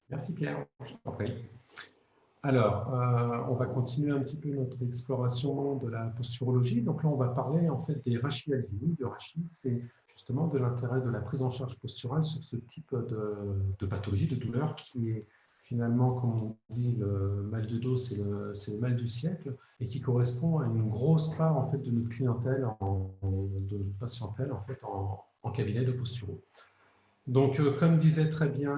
Merci Pierre, je t'en prie. Alors, on va continuer un petit peu notre exploration de la posturologie. Donc là, on va parler en fait des rachialgies. Le rachis, c'est justement de l'intérêt de la prise en charge posturale sur ce type de pathologie, de douleur qui est finalement, comme on dit, le mal de dos, c'est le mal du siècle et qui correspond à une grosse part en fait de notre clientèle, de notre patientèle en fait en cabinet de posturo. Donc, comme disait très bien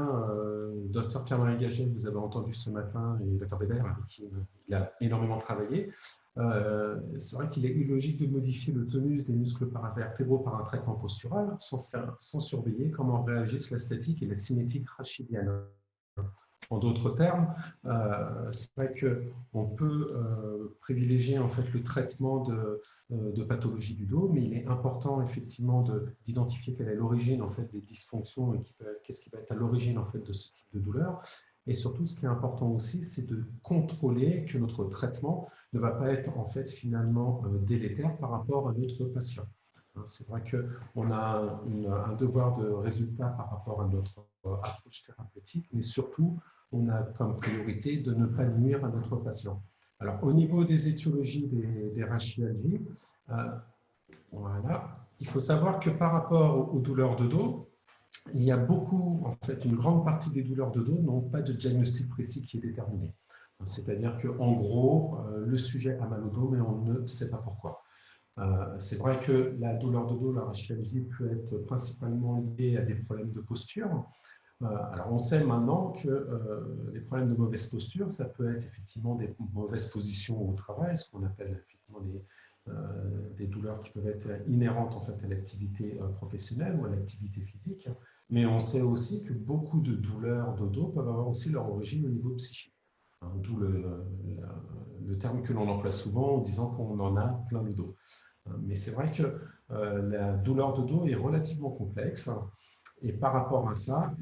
Dr Pierre-Marie Gaget, vous avez entendu ce matin, et Dr Weber, avec qui il a énormément travaillé, c'est vrai qu'il est illogique de modifier le tonus des muscles paravertébraux par un traitement postural sans surveiller comment réagissent la statique et la cinétique rachidienne. En d'autres termes, c'est vrai qu'on peut privilégier en fait le traitement de pathologie du dos, mais il est important effectivement d'identifier quelle est l'origine en fait des dysfonctions et qu'est-ce qui va être à l'origine en fait de ce type de douleur. Et surtout, ce qui est important aussi, c'est de contrôler que notre traitement ne va pas être en fait finalement délétère par rapport à notre patient. C'est vrai qu'on a un devoir de résultat par rapport à notre approche thérapeutique, mais surtout, on a comme priorité de ne pas nuire à notre patient. Alors, au niveau des étiologies des rachialgies, voilà, il faut savoir que par rapport aux douleurs de dos, il y a beaucoup, en fait, une grande partie des douleurs de dos n'ont pas de diagnostic précis qui est déterminé. C'est-à-dire qu'en gros, le sujet a mal au dos, mais on ne sait pas pourquoi. C'est vrai que la douleur de dos, la rachialgie, peut être principalement liée à des problèmes de posture. Alors, on sait maintenant que les problèmes de mauvaise posture, ça peut être effectivement des mauvaises positions au travail, ce qu'on appelle effectivement des douleurs qui peuvent être inhérentes en fait à l'activité professionnelle ou à l'activité physique. Mais on sait aussi que beaucoup de douleurs de dos peuvent avoir aussi leur origine au niveau psychique. D'où le terme que l'on emploie souvent en disant qu'on en a plein le dos. Mais c'est vrai que la douleur de dos est relativement complexe. Et par rapport à ça,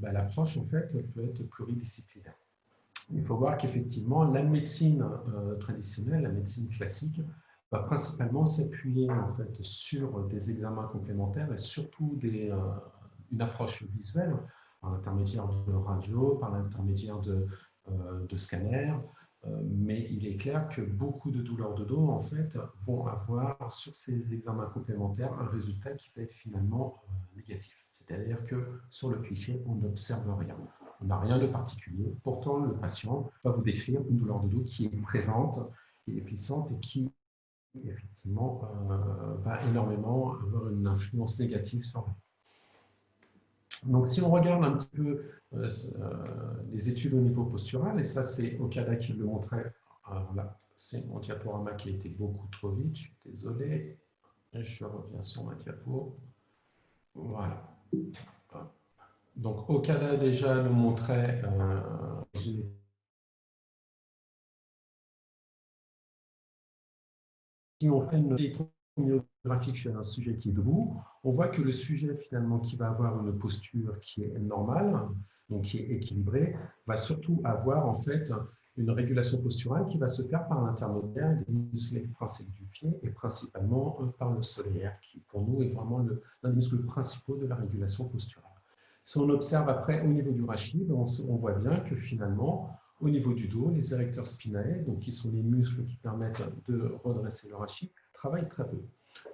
l'approche en fait peut être pluridisciplinaire. Il faut voir qu'effectivement, la médecine traditionnelle, la médecine classique, va principalement s'appuyer en fait sur des examens complémentaires et surtout une approche visuelle par l'intermédiaire de radio, par l'intermédiaire de scanners. Mais il est clair que beaucoup de douleurs de dos en fait vont avoir sur ces examens complémentaires un résultat qui va être finalement négatif. C'est-à-dire que sur le cliché, on n'observe rien. On n'a rien de particulier. Pourtant, le patient va vous décrire une douleur de dos qui est présente, qui est puissante et qui, effectivement, va énormément avoir une influence négative sur lui. Donc, si on regarde un petit peu les études au niveau postural, et ça, c'est Okada qui le montrait. Alors là, c'est mon diaporama qui a été beaucoup trop vite, je suis désolé. Je reviens sur ma diapo. Voilà. Donc, Okada déjà nous montrait si on fait une électromyographique chez un sujet qui est debout, on voit que le sujet finalement qui va avoir une posture qui est normale, donc qui est équilibrée, va surtout avoir en fait une régulation posturale qui va se faire par l'intermédiaire des muscles extrinsèques du pied et principalement par le solaire, qui pour nous est vraiment l'un des muscles principaux de la régulation posturale. Si on observe après au niveau du rachis, on voit bien que finalement, au niveau du dos, les érecteurs spinae, donc qui sont les muscles qui permettent de redresser le rachis, travaillent très peu.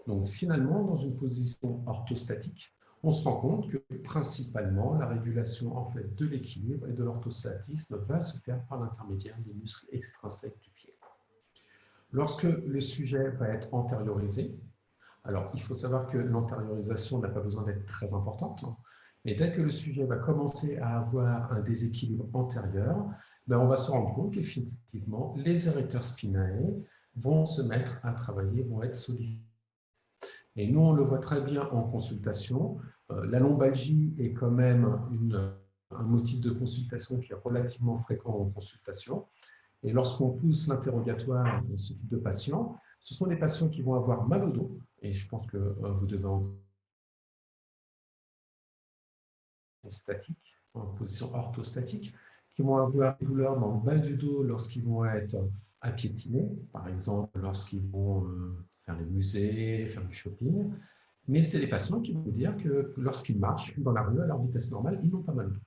Donc finalement, dans une position orthostatique, on se rend compte que principalement la régulation en fait de l'équilibre et de l'orthostatisme va se faire par l'intermédiaire des muscles extrinsèques du pied. Lorsque le sujet va être antériorisé, alors il faut savoir que l'antériorisation n'a pas besoin d'être très importante, mais dès que le sujet va commencer à avoir un déséquilibre antérieur, on va se rendre compte qu'effectivement, les érecteurs spinae vont se mettre à travailler, vont être sollicités. Et nous, on le voit très bien en consultation. La lombalgie est quand même un motif de consultation qui est relativement fréquent en consultation. Et lorsqu'on pousse l'interrogatoire de ce type de patients, ce sont des patients qui vont avoir mal au dos, et je pense que vous devez en statique, en position orthostatique, qui vont avoir des douleurs dans le bas du dos lorsqu'ils vont être apiétinés, par exemple lorsqu'ils vont faire les musées, faire du shopping. Mais c'est des patients qui vont dire que lorsqu'ils marchent dans la rue à leur vitesse normale, ils n'ont pas mal au dos.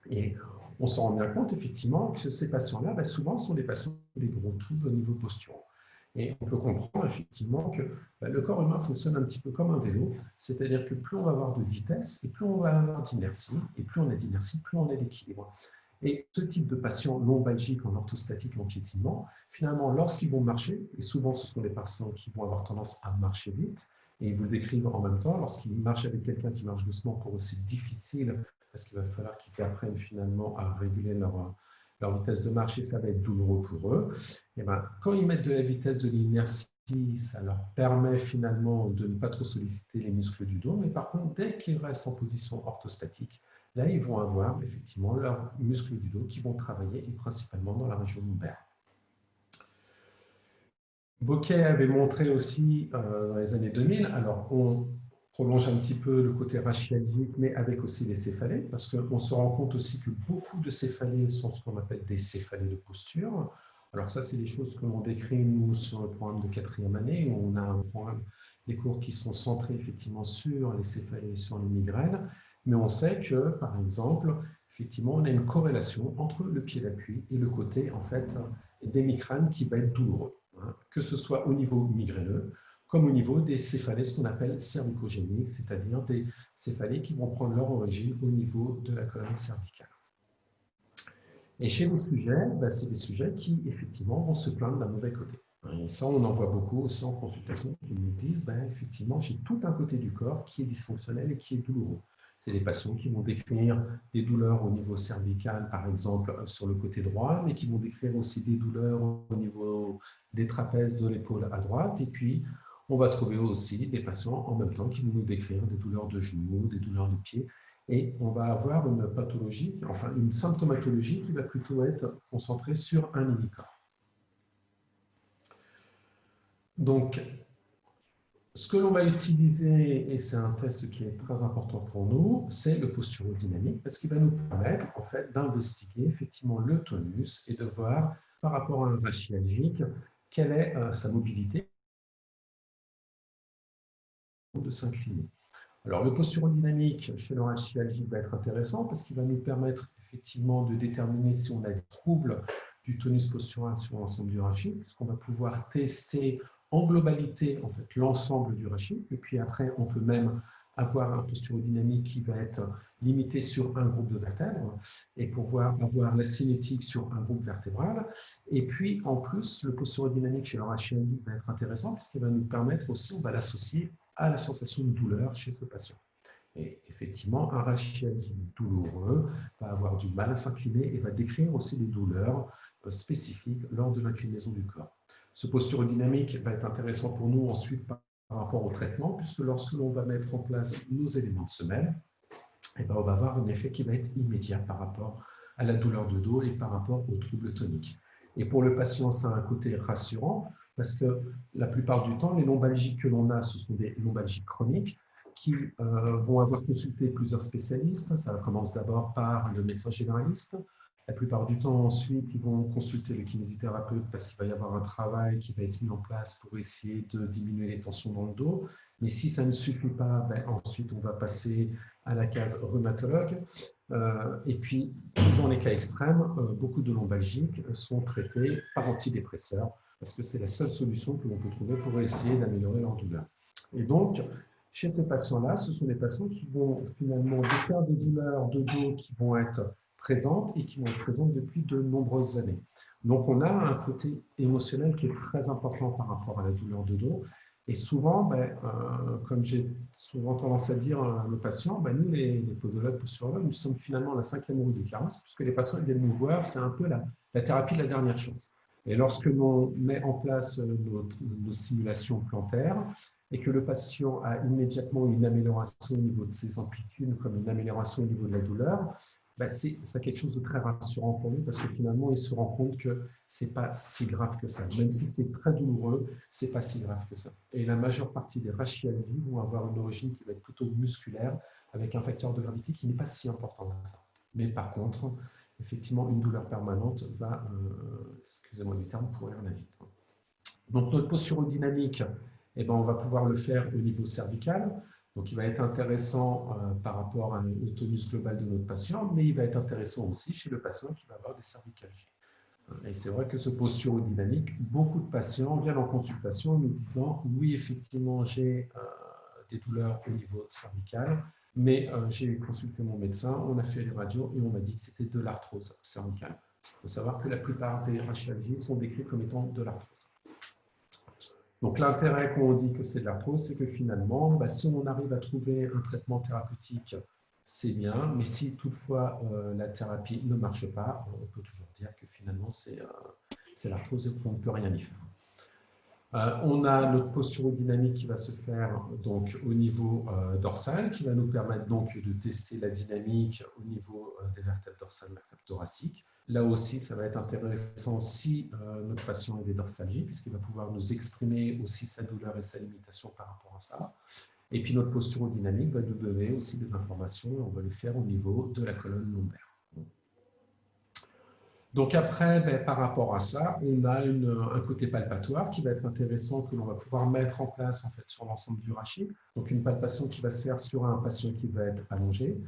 Et on se rend bien compte effectivement que ces patients-là, souvent, sont des patients avec des gros troubles au niveau postural. Et on peut comprendre effectivement que le corps humain fonctionne un petit peu comme un vélo, c'est-à-dire que plus on va avoir de vitesse, et plus on va avoir d'inertie, et plus on a d'inertie, plus on a d'équilibre. Et ce type de patients lombalgiques en orthostatique en piétinement, finalement, lorsqu'ils vont marcher, et souvent ce sont des patients qui vont avoir tendance à marcher vite, et ils vous le décrivent en même temps, lorsqu'ils marchent avec quelqu'un qui marche doucement, pour eux c'est difficile, parce qu'il va falloir qu'ils apprennent finalement à réguler leur vitesse de marche, et ça va être douloureux pour eux. Et quand ils mettent de la vitesse, de l'inertie, ça leur permet finalement de ne pas trop solliciter les muscles du dos, mais par contre, dès qu'ils restent en position orthostatique, là, ils vont avoir effectivement leurs muscles du dos qui vont travailler, et principalement dans la région lombaire. Bocquet avait montré aussi dans les années 2000, alors on prolonge un petit peu le côté rachialgique, mais avec aussi les céphalées, parce qu'on se rend compte aussi que beaucoup de céphalées sont ce qu'on appelle des céphalées de posture. Alors ça, c'est des choses que l'on décrit, nous, sur le programme de 4e année, où on a un programme, des cours qui sont centrés effectivement sur les céphalées, sur les migraines, mais on sait que, par exemple, effectivement, on a une corrélation entre le pied d'appui et le côté, en fait, des migraines qui va être douloureux, hein, que ce soit au niveau migraineux, comme au niveau des céphalées, ce qu'on appelle cervicogéniques, c'est-à-dire des céphalées qui vont prendre leur origine au niveau de la colonne cervicale. Et chez les sujets, c'est des sujets qui, effectivement, vont se plaindre d'un mauvais côté. Et ça, on en voit beaucoup aussi en consultation, qui nous disent, effectivement, j'ai tout un côté du corps qui est dysfonctionnel et qui est douloureux. C'est des patients qui vont décrire des douleurs au niveau cervical, par exemple, sur le côté droit, mais qui vont décrire aussi des douleurs au niveau des trapèzes de l'épaule à droite. Et puis, on va trouver aussi des patients en même temps qui vont nous décrire des douleurs de genoux, des douleurs de pieds. Et on va avoir une pathologie, enfin une symptomatologie qui va plutôt être concentrée sur un hémicorps. Donc, ce que l'on va utiliser, et c'est un test qui est très important pour nous, c'est le posturodynamique, parce qu'il va nous permettre en fait d'investiguer effectivement le tonus et de voir par rapport à un rachialgique quelle est sa mobilité de s'incliner. Alors, le posturodynamique chez le rachialgique va être intéressant parce qu'il va nous permettre effectivement de déterminer si on a des troubles du tonus postural sur l'ensemble du rachis, puisqu'on va pouvoir tester en globalité en fait, l'ensemble du rachis. Et puis après, on peut même avoir un posturodynamique qui va être limité sur un groupe de vertèbres et pouvoir avoir la cinétique sur un groupe vertébral. Et puis, en plus, le posturodynamique chez le rachialgique va être intéressant parce qu'il va nous permettre aussi, on va l'associer à la sensation de douleur chez ce patient. Et effectivement, un rachialgique douloureux va avoir du mal à s'incliner et va décrire aussi des douleurs spécifiques lors de l'inclinaison du corps. Ce posturodynamique va être intéressant pour nous ensuite par rapport au traitement, puisque lorsque l'on va mettre en place nos éléments de semelle, on va avoir un effet qui va être immédiat par rapport à la douleur de dos et par rapport aux troubles toniques. Et pour le patient, ça a un côté rassurant, parce que la plupart du temps, les lombalgies que l'on a, ce sont des lombalgies chroniques qui vont avoir consulté plusieurs spécialistes. Ça commence d'abord par le médecin généraliste. La plupart du temps, ensuite, ils vont consulter le kinésithérapeute parce qu'il va y avoir un travail qui va être mis en place pour essayer de diminuer les tensions dans le dos. Mais si ça ne suffit pas, ensuite, on va passer à la case rhumatologue. Et puis, dans les cas extrêmes, beaucoup de lombalgiques sont traités par antidépresseurs parce que c'est la seule solution que l'on peut trouver pour essayer d'améliorer leur douleur. Et donc, chez ces patients-là, ce sont des patients qui vont finalement décrire des douleurs de dos qui vont être présentes et qui vont être présentes depuis de nombreuses années. Donc, on a un côté émotionnel qui est très important par rapport à la douleur de dos. Et souvent, comme j'ai souvent tendance à dire à nos patients, nous, les podologues, posturologues, nous sommes finalement la 5e roue de carrosse, puisque les patients ils viennent nous voir, c'est un peu la thérapie de la dernière chance. Et lorsque l'on met en place nos stimulations plantaires et que le patient a immédiatement une amélioration au niveau de ses amplitudes, comme une amélioration au niveau de la douleur, c'est quelque chose de très rassurant pour lui parce que finalement, il se rend compte que ce n'est pas si grave que ça. Même si c'est très douloureux, ce n'est pas si grave que ça. Et la majeure partie des rachialgies vont avoir une origine qui va être plutôt musculaire avec un facteur de gravité qui n'est pas si important que ça. Mais par contre, effectivement, une douleur permanente va, excusez-moi du terme, pourrir la vie. Donc, notre posturodynamique, on va pouvoir le faire au niveau cervical. Donc, il va être intéressant par rapport au tonus global de notre patient, mais il va être intéressant aussi chez le patient qui va avoir des cervicalgies. Et c'est vrai que ce posturodynamique, beaucoup de patients viennent en consultation en nous disant « Oui, effectivement, j'ai des douleurs au niveau cervical, mais j'ai consulté mon médecin, on a fait les radios et on m'a dit que c'était de l'arthrose cervicale. » Il faut savoir que la plupart des rachialgies sont décrites comme étant de l'arthrose. Donc l'intérêt quand on dit que c'est de l'arthrose, c'est que finalement, si on arrive à trouver un traitement thérapeutique, c'est bien, mais si toutefois la thérapie ne marche pas, on peut toujours dire que finalement c'est l'arthrose et qu'on ne peut rien y faire. On a notre posturodynamique qui va se faire donc, au niveau dorsal, qui va nous permettre donc de tester la dynamique au niveau des vertèbres dorsales et vertèbres thoraciques. Là aussi, ça va être intéressant si notre patient est des dorsalgies, puisqu'il va pouvoir nous exprimer aussi sa douleur et sa limitation par rapport à ça. Et puis notre posturodynamique va nous donner aussi des informations, et on va le faire au niveau de la colonne lombaire. Donc après, par rapport à ça, on a un côté palpatoire qui va être intéressant, que l'on va pouvoir mettre en place en fait, sur l'ensemble du rachis. Donc une palpation qui va se faire sur un patient qui va être allongé,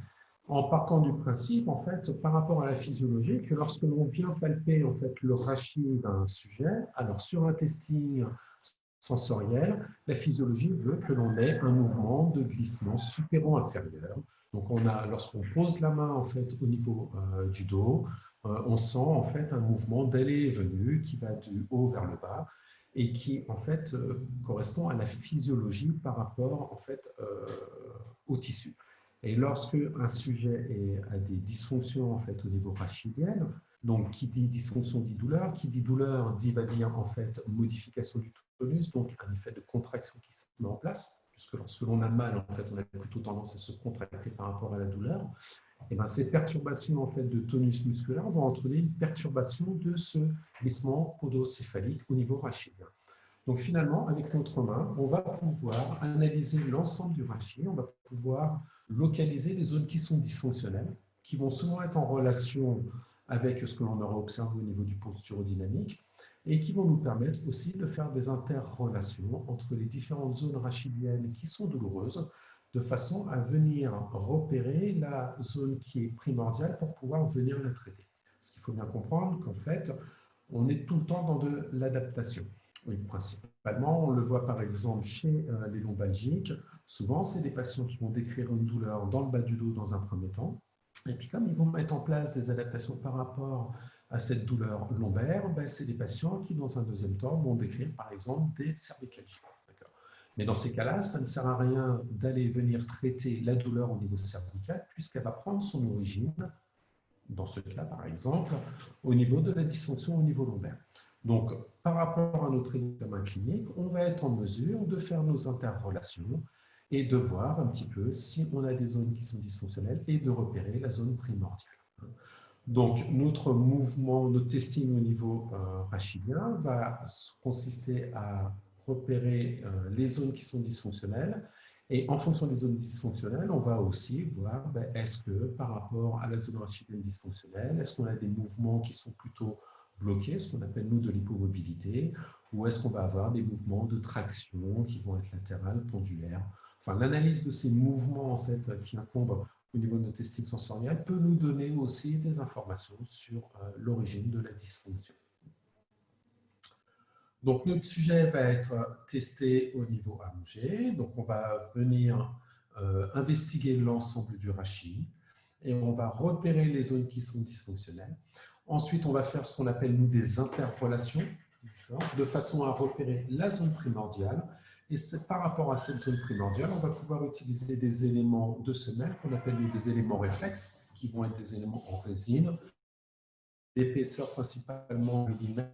en partant du principe, en fait, par rapport à la physiologie, que lorsque l'on vient palper en fait, le rachis d'un sujet, alors sur un testing sensoriel, la physiologie veut que l'on ait un mouvement de glissement supéro-inférieur. Donc lorsqu'on pose la main en fait, au niveau du dos, on sent en fait un mouvement d'aller et venue qui va du haut vers le bas et qui en fait correspond à la physiologie par rapport en fait au tissu. Et lorsque un sujet a des dysfonctions en fait au niveau rachidien, donc qui dit dysfonction dit douleur, qui dit douleur va dire en fait modification du tonus, donc un effet de contraction qui se met en place, puisque lorsque l'on a mal en fait on a plutôt tendance à se contracter par rapport à la douleur. Et bien, ces perturbations en fait, de tonus musculaire vont entraîner une perturbation de ce glissement podocéphalique au niveau rachidien. Donc finalement, avec notre main, on va pouvoir analyser l'ensemble du rachis, on va pouvoir localiser les zones qui sont dysfonctionnelles, qui vont souvent être en relation avec ce que l'on aura observé au niveau du posturodynamique, et qui vont nous permettre aussi de faire des interrelations entre les différentes zones rachidiennes qui sont douloureuses, de façon à venir repérer la zone qui est primordiale pour pouvoir venir la traiter. Parce qu'il faut bien comprendre qu'en fait, on est tout le temps dans de l'adaptation. Oui, principalement, on le voit par exemple chez les lombalgiques. Souvent, c'est des patients qui vont décrire une douleur dans le bas du dos dans un premier temps. Et puis, comme ils vont mettre en place des adaptations par rapport à cette douleur lombaire, c'est des patients qui, dans un deuxième temps, vont décrire par exemple des cervicalgies. Mais dans ces cas-là, ça ne sert à rien d'aller venir traiter la douleur au niveau cervical, puisqu'elle va prendre son origine, dans ce cas par exemple, au niveau de la dysfonction au niveau lombaire. Donc, par rapport à notre examen clinique, on va être en mesure de faire nos interrelations et de voir un petit peu si on a des zones qui sont dysfonctionnelles et de repérer la zone primordiale. Donc, notre mouvement, notre testing au niveau rachidien va consister à repérer les zones qui sont dysfonctionnelles. Et en fonction des zones dysfonctionnelles, on va aussi voir est-ce que par rapport à la zone rachidienne dysfonctionnelle, est-ce qu'on a des mouvements qui sont plutôt bloqués, ce qu'on appelle nous de l'hypomobilité, ou est-ce qu'on va avoir des mouvements de traction qui vont être latérales, pendulaires. Enfin, l'analyse de ces mouvements en fait, qui incombent au niveau de notre testing sensoriel peut nous donner aussi des informations sur l'origine de la dysfonction. Donc, notre sujet va être testé au niveau allongé. Donc, on va venir investiguer l'ensemble du rachis et on va repérer les zones qui sont dysfonctionnelles. Ensuite, on va faire ce qu'on appelle, nous, des interrelations, de façon à repérer la zone primordiale. Et par rapport à cette zone primordiale, on va pouvoir utiliser des éléments de semelle qu'on appelle nous, des éléments réflexes, qui vont être des éléments en résine, d'épaisseur principalement millimètre,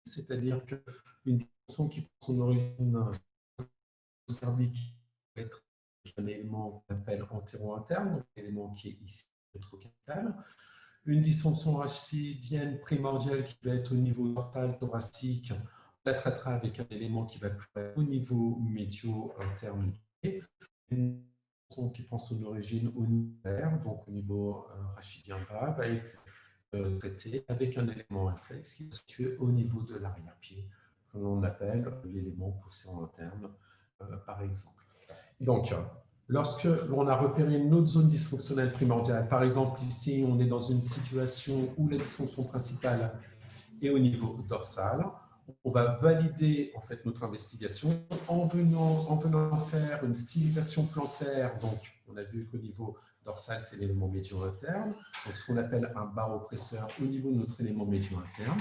c'est-à-dire qu'une dimension qui prend son origine cervique peut être un élément qu'on appelle antéro-interne, donc un élément qui est ici rétrocapital. Une dysfonction rachidienne primordiale qui va être au niveau dorsal thoracique, on la traitera avec un élément qui va être au niveau médio-interne. Une dysfonction qui prend son origine au niveau donc au niveau rachidien bas, va être traité avec un élément réflexe qui est situé au niveau de l'arrière-pied, que l'on appelle l'élément poussé en interne, par exemple. Donc, lorsque l'on a repéré une autre zone dysfonctionnelle primordiale, par exemple ici, on est dans une situation où la dysfonction principale est au niveau dorsal, on va valider en fait notre investigation en venant faire une stimulation plantaire. Donc, on a vu qu'au niveau dorsal, c'est l'élément médian interne, donc ce qu'on appelle un baropresseur au niveau de notre élément médian interne.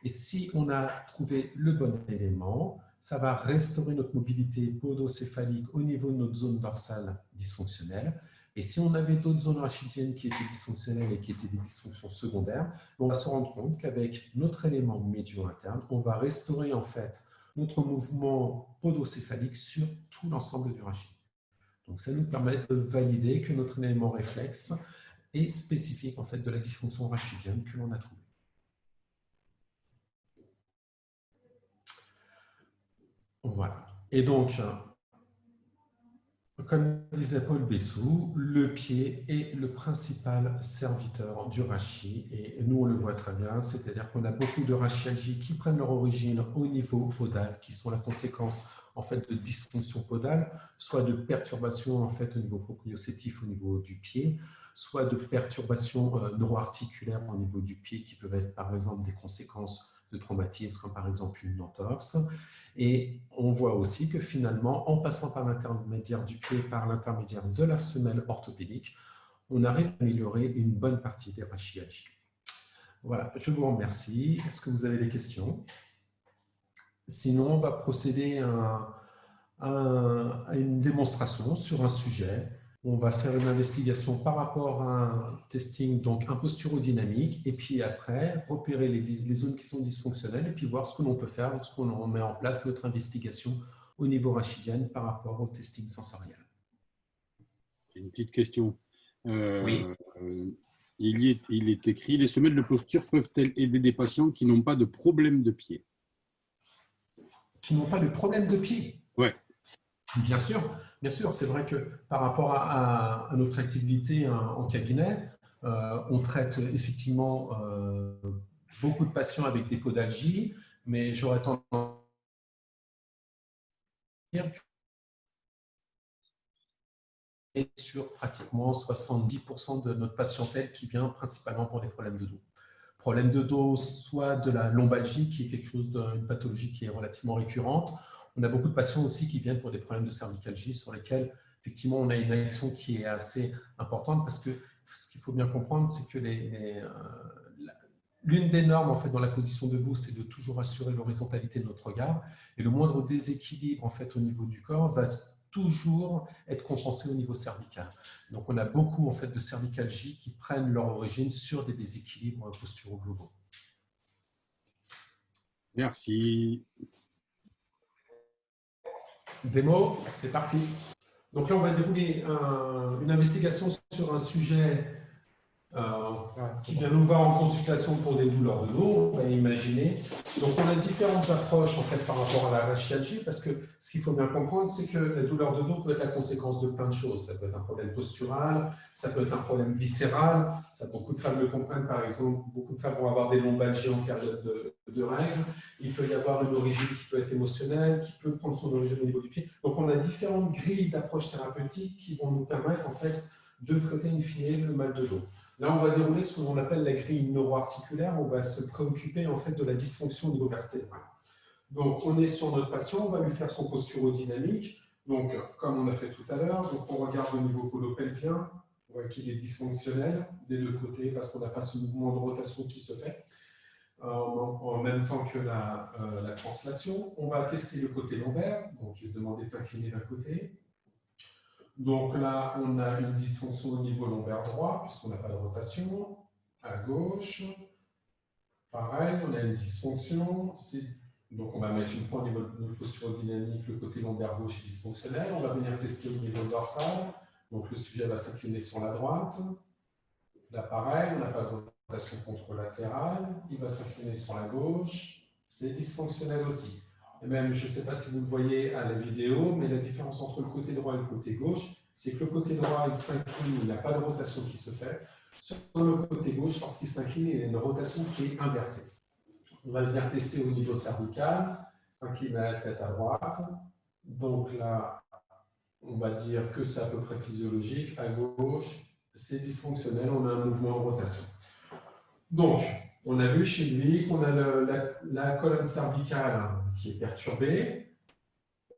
Et si on a trouvé le bon élément, ça va restaurer notre mobilité podocéphalique au niveau de notre zone dorsale dysfonctionnelle. Et si on avait d'autres zones rachidiennes qui étaient dysfonctionnelles et qui étaient des dysfonctions secondaires, on va se rendre compte qu'avec notre élément médio interne, on va restaurer en fait notre mouvement podocéphalique sur tout l'ensemble du rachis. Donc ça nous permet de valider que notre élément réflexe est spécifique en fait de la dysfonction rachidienne que l'on a trouvée. Voilà. Et donc, comme disait Paul Bessou, le pied est le principal serviteur du rachis. Et nous, on le voit très bien, c'est-à-dire qu'on a beaucoup de rachialgies qui prennent leur origine au niveau podal, qui sont la conséquence en fait de dysfonction podale, soit de perturbations en fait au niveau proprioceptif au niveau du pied, soit de perturbations neuroarticulaires au niveau du pied, qui peuvent être par exemple des conséquences de traumatisme, comme par exemple une entorse. Et on voit aussi que finalement, en passant par l'intermédiaire du pied, par l'intermédiaire de la semelle orthopédique, on arrive à améliorer une bonne partie des rachialgies. Voilà, je vous remercie. Est-ce que vous avez des questions? Sinon, on va procéder à une démonstration sur un sujet. On va faire une investigation par rapport à un testing, donc un posturodynamique, et puis après, repérer les zones qui sont dysfonctionnelles et puis voir ce que l'on peut faire lorsqu'on met en place notre investigation au niveau rachidien par rapport au testing sensoriel. Une petite question. Oui. Il est écrit, les semelles de posture peuvent-elles aider des patients qui n'ont pas de problème de pied? Qui n'ont pas de problème de pied? Ouais. Bien sûr, c'est vrai que par rapport à notre activité en cabinet, on traite effectivement beaucoup de patients avec des podalgies, mais j'aurais tendance à dire que sur pratiquement 70% de notre patientèle qui vient principalement pour des problèmes de dos. Problème de dos, soit de la lombalgie, qui est quelque chose d'une pathologie qui est relativement récurrente. On a beaucoup de patients aussi qui viennent pour des problèmes de cervicalgie sur lesquels, effectivement, on a une action qui est assez importante parce que ce qu'il faut bien comprendre, c'est que l'une des normes en fait, dans la position debout, c'est de toujours assurer l'horizontalité de notre regard. Et le moindre déséquilibre en fait, au niveau du corps va toujours être compensé au niveau cervical. Donc, on a beaucoup en fait, de cervicalgie qui prennent leur origine sur des déséquilibres posturaux globaux. Merci. Démo, c'est parti. Donc là, on va dérouler une investigation sur un sujet qui vient nous voir en consultation pour des douleurs de dos, on va imaginer. Donc on a différentes approches en fait par rapport à la rachialgie, parce que ce qu'il faut bien comprendre, c'est que la douleur de dos peut être la conséquence de plein de choses. Ça peut être un problème postural, ça peut être un problème viscéral. Ça, beaucoup de femmes le comprennent, par exemple, beaucoup de femmes vont avoir des lombalgies en période de règles. Il peut y avoir une origine qui peut être émotionnelle, qui peut prendre son origine au niveau du pied. Donc on a différentes grilles d'approches thérapeutiques qui vont nous permettre en fait de traiter in fine le mal de dos. Là, on va dérouler ce qu'on appelle la grille neuroarticulaire. On va se préoccuper en fait de la dysfonction au niveau vertébral. Donc, on est sur notre patient, on va lui faire son posturodynamique. Donc, comme on a fait tout à l'heure, donc on regarde au niveau colopelvien, on voit qu'il est dysfonctionnel des deux côtés parce qu'on n'a pas ce mouvement de rotation qui se fait en même temps que la translation. On va tester le côté lombaire. Donc, je vais demander d'incliner d'un côté. Donc là, on a une dysfonction au niveau lombaire droit, puisqu'on n'a pas de rotation. À gauche, pareil, on a une dysfonction. Donc on va mettre une fois au niveau de notre posture dynamique, le côté lombaire gauche est dysfonctionnel. On va venir tester au niveau dorsal. Donc le sujet va s'incliner sur la droite. Là, pareil, on n'a pas de rotation contralatérale. Il va s'incliner sur la gauche. C'est dysfonctionnel aussi. Et même, je ne sais pas si vous le voyez à la vidéo, mais la différence entre le côté droit et le côté gauche, c'est que le côté droit, il s'incline, il n'y a pas de rotation qui se fait. Sur le côté gauche, lorsqu'il s'incline, il y a une rotation qui est inversée. On va venir tester au niveau cervical. incline la tête à droite. Donc là, on va dire que c'est à peu près physiologique. À gauche, c'est dysfonctionnel, on a un mouvement de rotation. Donc, on a vu chez lui qu'on a la colonne cervicale qui est perturbée.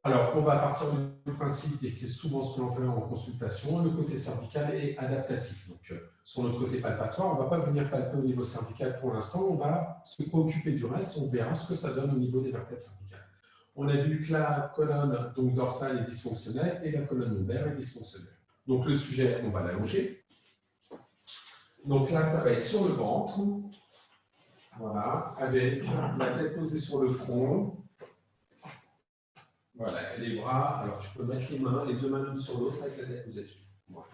Alors, on va partir du principe, et c'est souvent ce que l'on fait en consultation, le côté cervical est adaptatif. Donc, sur notre côté palpatoire, on ne va pas venir palper au niveau cervical pour l'instant, on va se préoccuper du reste, on verra ce que ça donne au niveau des vertèbres cervicales. On a vu que la colonne donc, dorsale est dysfonctionnelle et la colonne lombaire est dysfonctionnelle. Donc, le sujet, on va l'allonger. Donc là, ça va être sur le ventre, voilà, avec la tête posée sur le front. Voilà, les bras, alors tu peux mettre les deux mains l'une sur l'autre avec la tête posée dessus. Voilà.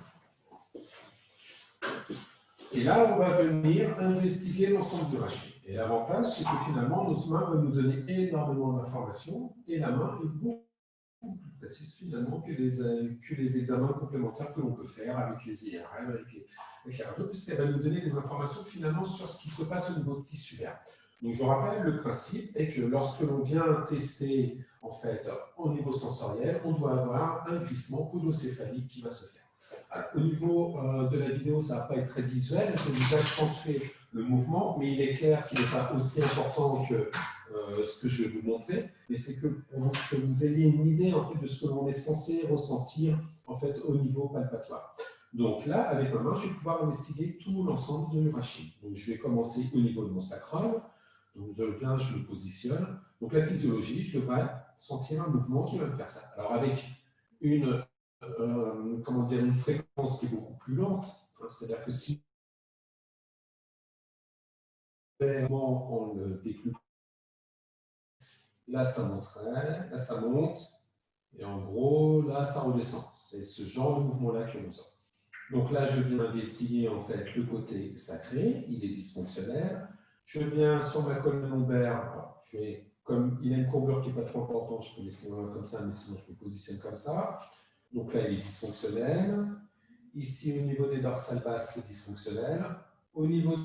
Et là, on va venir investiguer l'ensemble du rachis. Et l'avantage, c'est que finalement, nos mains vont nous donner énormément d'informations et la main est beaucoup plus précise finalement que les examens complémentaires que l'on peut faire avec les IRM, avec les radios, puisqu'elle va nous donner des informations finalement sur ce qui se passe au niveau tissulaire. Donc, je rappelle, le principe est que lorsque l'on vient tester en fait, au niveau sensoriel, on doit avoir un glissement podocéphalique qui va se faire. Alors, au niveau de la vidéo, ça ne va pas être très visuel, je vais vous accentuer le mouvement, mais il est clair qu'il n'est pas aussi important que ce que je vais vous montrer, mais c'est que pour que vous ayez une idée en fait, de ce que l'on est censé ressentir en fait, au niveau palpatoire. Donc là, avec ma main, je vais pouvoir investiguer tout l'ensemble de l'urachie. Donc je vais commencer au niveau de mon sacrum. Donc je viens, je me positionne. Donc la physiologie, je devrais sentir un mouvement qui va me faire ça. Alors avec une, une fréquence qui est beaucoup plus lente, hein, c'est-à-dire que si on le décuple, là ça monterait, là ça monte, et en gros là ça redescend. C'est ce genre de mouvement-là que l'on sent. Donc là je viens investiguer en fait le côté sacré, il est dysfonctionnel. Je viens sur ma colonne lombaire, alors, comme il a une courbure qui n'est pas trop importante, je peux laisser comme ça, mais sinon je me positionne comme ça. Donc là, il est dysfonctionnel. Ici, au niveau des dorsales basses, c'est dysfonctionnel. Au niveau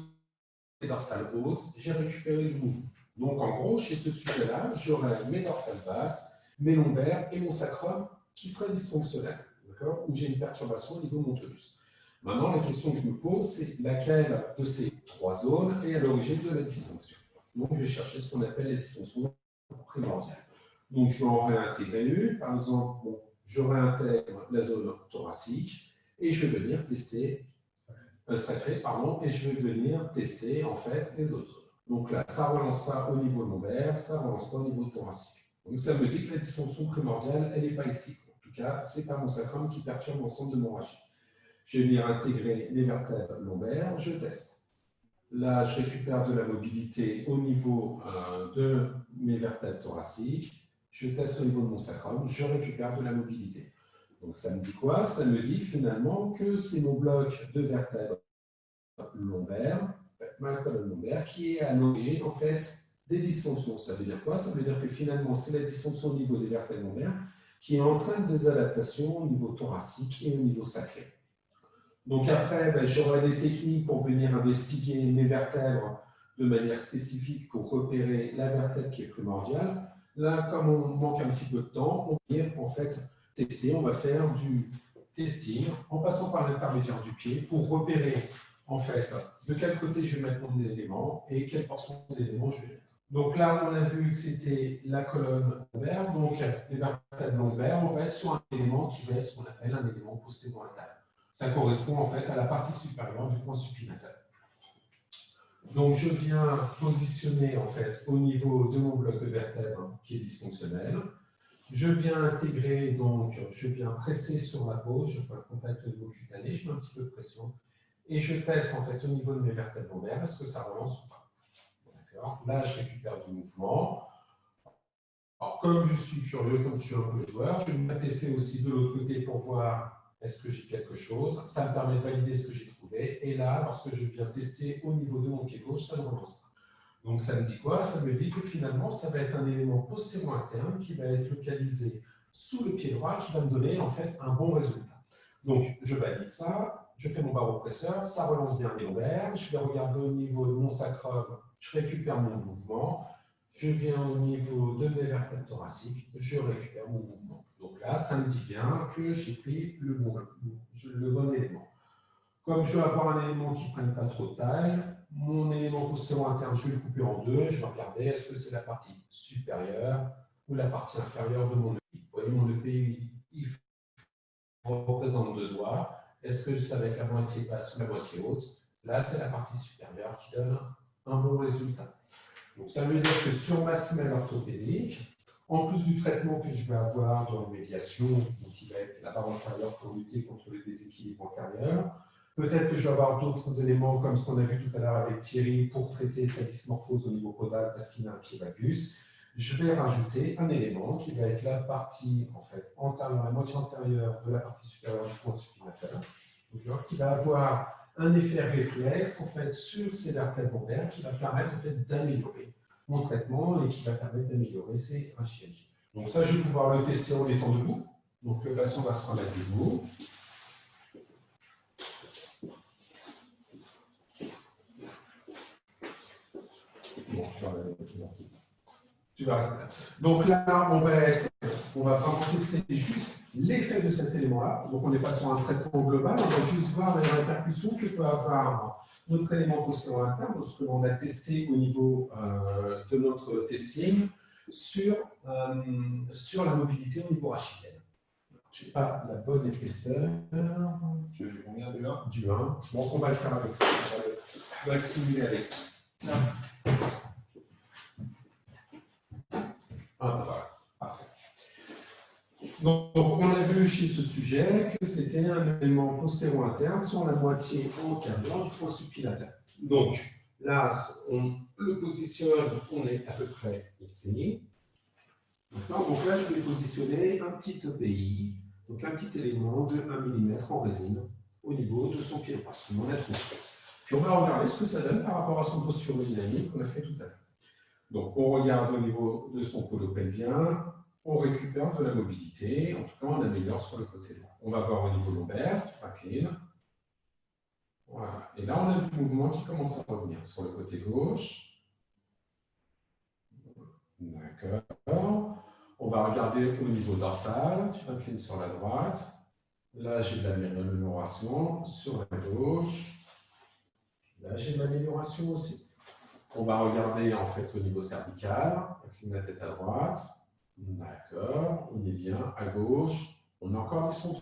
des dorsales hautes, j'ai récupéré du mouvement. Donc en gros, chez ce sujet-là, j'aurai mes dorsales basses, mes lombaires et mon sacrum qui seraient dysfonctionnels, où j'ai une perturbation au niveau de mon tonus. Maintenant, la question que je me pose, c'est laquelle de ces trois zones est à l'origine de la dysfonction. Donc, je vais chercher ce qu'on appelle la dysfonction primordiale. Donc, je vais en réintégrer une. Par exemple, bon, je réintègre la zone thoracique et je vais venir tester, sacré, pardon, et je vais venir tester en fait les autres zones. Donc là, ça ne relance pas au niveau lombaire, ça ne relance pas au niveau thoracique. Donc, ça me dit que la dysfonction primordiale, elle n'est pas ici. En tout cas, ce n'est pas mon sacrum qui perturbe l'ensemble de mon rachis. Je vais venir intégrer les vertèbres lombaires, je teste. Là, je récupère de la mobilité au niveau de mes vertèbres thoraciques. Je teste au niveau de mon sacrum, je récupère de la mobilité. Donc, ça me dit quoi? Ça me dit finalement que c'est mon bloc de vertèbres lombaires, ma colonne lombaire, qui est à l'origine en fait des dysfonctions. Ça veut dire quoi? Ça veut dire que finalement, c'est la dysfonction au niveau des vertèbres lombaires qui entraîne des adaptations au niveau thoracique et au niveau sacré. Donc après, j'aurai des techniques pour venir investiguer mes vertèbres de manière spécifique pour repérer la vertèbre qui est primordiale. Là, comme on manque un petit peu de temps, on va venir en fait tester, on va faire du testing en passant par l'intermédiaire du pied pour repérer en fait de quel côté je vais mettre mon élément et quelle portion d'élément je vais mettre. Donc là, on a vu que c'était la colonne lombaire, donc les vertèbres lombaires, on va être sur un élément qui va être ce qu'on appelle un élément postéro-latéral. Ça correspond en fait à la partie supérieure du point supinatal. Donc je viens positionner en fait au niveau de mon bloc de vertèbres qui est dysfonctionnel. Je viens intégrer, donc je viens presser sur ma peau, je fais un contact au niveau cutané, je mets un petit peu de pression et je teste en fait au niveau de mes vertèbres lombaires, est-ce que ça relance ou pas. Là, je récupère du mouvement. Alors, comme je suis curieux, comme je suis un peu joueur, je vais tester aussi de l'autre côté pour voir est-ce que j'ai quelque chose. Ça me permet de valider ce que j'ai trouvé. Et là, lorsque je viens tester au niveau de mon pied gauche, ça ne relance pas. Donc, ça me dit quoi? Ça me dit que finalement, ça va être un élément postéro-interne qui va être localisé sous le pied droit, qui va me donner en fait un bon résultat. Donc, je valide ça, je fais mon baropresseur, ça relance bien les lombaires, je vais regarder au niveau de mon sacrum, je récupère mon mouvement, je viens au niveau de mes vertèbres thoraciques, je récupère mon mouvement. Donc là, ça me dit bien que j'ai pris le bon élément. Comme je vais avoir un élément qui ne prenne pas trop de taille, mon élément postéro interne, je vais le couper en deux. Je vais regarder est-ce que c'est la partie supérieure ou la partie inférieure de mon EPI. Vous voyez, mon EPI, il représente deux doigts. Est-ce que c'est avec la moitié basse ou la moitié haute? Là, c'est la partie supérieure qui donne un bon résultat. Donc, ça veut dire que sur ma semelle orthopédique, en plus du traitement que je vais avoir dans la médiation, qui va être la barre antérieure pour lutter contre le déséquilibre antérieur, peut-être que je vais avoir d'autres éléments, comme ce qu'on a vu tout à l'heure avec Thierry, pour traiter sa dysmorphose au niveau caudal parce qu'il a un pied valgus. Je vais rajouter un élément qui va être la partie antérieure, la moitié antérieure de la partie supérieure du tronc supinateur, qui va avoir un effet réflexe sur ces vertèbres lombaires qui va permettre d'améliorer mon traitement et qui va permettre d'améliorer ces rachialgies. Donc ça, je vais pouvoir le tester en étant debout. Donc le patient va se remettre debout. Bon, tu vas rester là. Donc là, on va vraiment tester juste l'effet de cet élément-là. Donc on n'est pas sur un traitement global, on va juste voir les répercussions que peut avoir notre élément postéro interne, ce que l'on a testé au niveau de notre testing sur la mobilité au niveau rachidien. Je n'ai pas la bonne épaisseur. Je vais regarder là. Du 1. Bon, on va le faire avec ça. On va le simuler avec ça. Voilà, parfait. Donc, on a vu chez ce sujet que c'était un élément postéro-interne sur la moitié antérieure du tronc supinateur. Donc, là, on le positionne, on est à peu près ici. Donc là, je vais positionner un petit EPI, donc un petit élément de 1 mm en résine au niveau de son pied droit, ce qu'on a trouvé. Puis on va regarder ce que ça donne par rapport à son posturodynamique qu'on a fait tout à l'heure. Donc, on regarde au niveau de son polo pelvien, on récupère de la mobilité, en tout cas, on améliore sur le côté droit. On va voir au niveau lombaire, pas clean. Voilà. Et là, on a du mouvement qui commence à revenir sur le côté gauche. D'accord. On va regarder au niveau dorsal, tu vas clean sur la droite. Là, j'ai de l'amélioration sur la gauche. Là, j'ai de l'amélioration aussi. On va regarder au niveau cervical, incline la tête à droite. D'accord, on est bien. À gauche, on a encore des sons.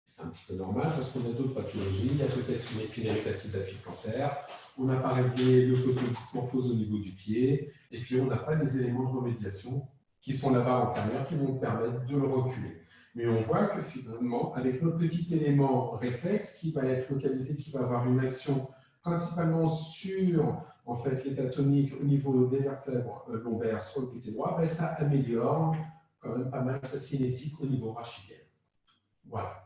C'est un petit peu normal parce qu'on a d'autres pathologies. Il y a peut-être une épine irritative d'appui plantaire. On n'a pas réglé le côté dysmorphose au niveau du pied. Et puis, on n'a pas les éléments de remédiation qui sont la barre antérieure qui vont nous permettre de le reculer. Mais on voit que finalement, avec notre petit élément réflexe qui va être localisé, qui va avoir une action principalement sur l'état tonique au niveau des vertèbres lombaires sur le côté droit, ça améliore quand même pas mal sa cinétique au niveau rachidien. Voilà.